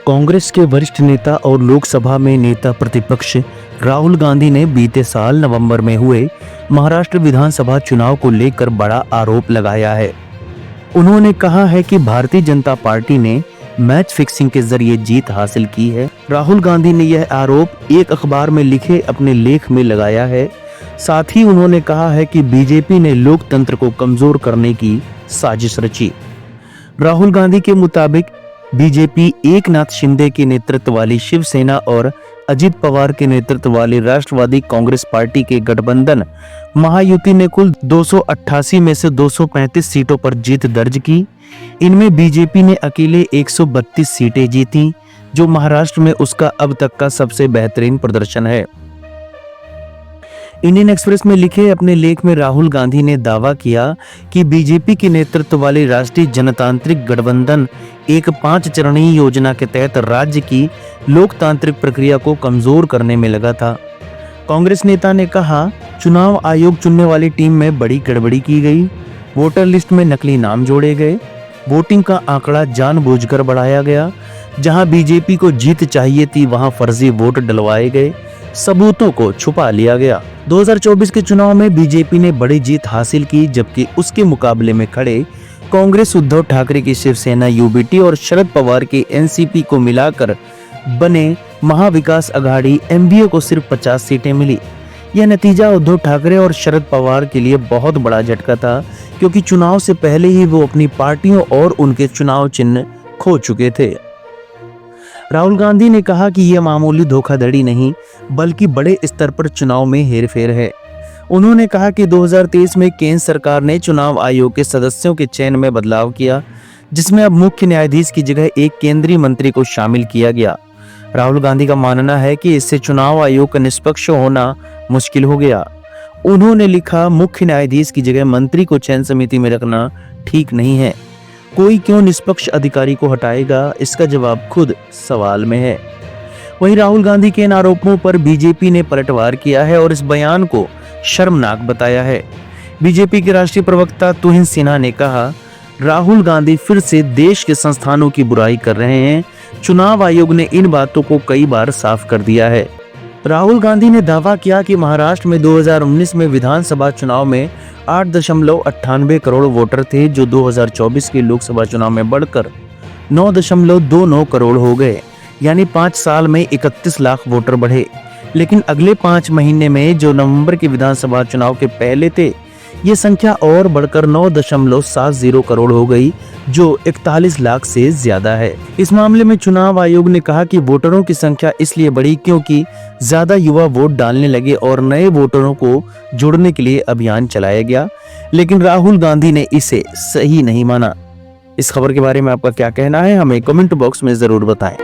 कांग्रेस के वरिष्ठ नेता और लोकसभा में नेता प्रतिपक्ष राहुल गांधी ने बीते साल नवंबर में हुए महाराष्ट्र विधानसभा चुनाव को लेकर बड़ा आरोप लगाया है। उन्होंने कहा है कि भारतीय जनता पार्टी ने मैच फिक्सिंग के जरिए जीत हासिल की है। राहुल गांधी ने यह आरोप एक अखबार में लिखे अपने लेख में लगाया है। साथ ही उन्होंने कहा है कि बीजेपी ने लोकतंत्र को कमजोर करने की साजिश रची। राहुल गांधी के मुताबिक बीजेपी एकनाथ शिंदे के नेतृत्व वाली शिवसेना और अजित पवार के नेतृत्व वाली राष्ट्रवादी कांग्रेस पार्टी के गठबंधन महायुति ने कुल 288 में से 235 सीटों पर जीत दर्ज की। इनमें बीजेपी ने अकेले 132 सीटें जीती, जो महाराष्ट्र में उसका अब तक का सबसे बेहतरीन प्रदर्शन है। इंडियन एक्सप्रेस में लिखे अपने लेख में राहुल गांधी ने दावा किया कि बीजेपी के नेतृत्व वाली राष्ट्रीय जनतांत्रिक गठबंधन एक 5 चरणीय योजना के तहत राज्य की लोकतांत्रिक प्रक्रिया को कमजोर करने में लगा था। कांग्रेस नेता ने कहा, चुनाव आयोग चुनने वाली टीम में बड़ी गड़बड़ी की गई, वोटर लिस्ट में नकली नाम जोड़े गए, वोटिंग का आंकड़ा जानबूझकर बढ़ाया गया, जहां बीजेपी को जीत चाहिए थी वहां फर्जी वोट डलवाए गए, सबूतों को छुपा लिया गया। 2024 के चुनाव में बीजेपी ने बड़ी जीत हासिल की, जबकि उसके मुकाबले में खड़े कांग्रेस उद्धव ठाकरे की शिवसेना यूबीटी और शरद पवार की एनसीपी को मिलाकर बने महाविकास अघाड़ी एमवीए को सिर्फ 50 सीटें मिली। यह नतीजा उद्धव ठाकरे और शरद पवार के लिए बहुत बड़ा झटका था, क्योंकि चुनाव से पहले ही वो अपनी पार्टियों और उनके चुनाव चिन्ह खो चुके थे। राहुल गांधी ने कहा कि यह मामूली धोखाधड़ी नहीं, बल्कि बड़े स्तर पर चुनाव में हेरफेर है। उन्होंने कहा कि 2023 में केंद्र सरकार ने चुनाव आयोग के सदस्यों के चयन में बदलाव किया, जिसमें अब मुख्य न्यायाधीश की जगह एक केंद्रीय मंत्री को शामिल किया गया। राहुल गांधी का मानना है कि इससे चुनाव आयोग का निष्पक्ष होना मुश्किल हो गया। उन्होंने लिखा, मुख्य न्यायाधीश की जगह मंत्री को चयन समिति में रखना ठीक नहीं है। कोई क्यों निष्पक्ष अधिकारी को हटाएगा, इसका जवाब खुद सवाल में है। वहीं राहुल गांधी के इन आरोपों पर बीजेपी ने पलटवार किया है और इस बयान को शर्मनाक बताया है। बीजेपी के राष्ट्रीय प्रवक्ता तुहिन सिन्हा ने कहा, राहुल गांधी फिर से देश के संस्थानों की बुराई कर रहे हैं। चुनाव आयोग ने इन बातों को कई बार साफ कर दिया है। राहुल गांधी ने दावा किया कि महाराष्ट्र में 2019 में विधानसभा चुनाव में 8.98 करोड़ वोटर थे, जो 2024 के लोकसभा चुनाव में बढ़कर 9.29 करोड़ हो गए, यानी 5 साल में 31 लाख वोटर बढ़े। लेकिन अगले 5 महीने में, जो नवंबर के विधानसभा चुनाव के पहले थे, ये संख्या और बढ़कर 9.70 करोड़ हो गई, जो 41 लाख से ज्यादा है। इस मामले में चुनाव आयोग ने कहा कि वोटरों की संख्या इसलिए बढ़ी क्योंकि ज्यादा युवा वोट डालने लगे और नए वोटरों को जोड़ने के लिए अभियान चलाया गया। लेकिन राहुल गांधी ने इसे सही नहीं माना। इस खबर के बारे में आपका क्या कहना है, हमें कमेंट बॉक्स में जरूर बताएं।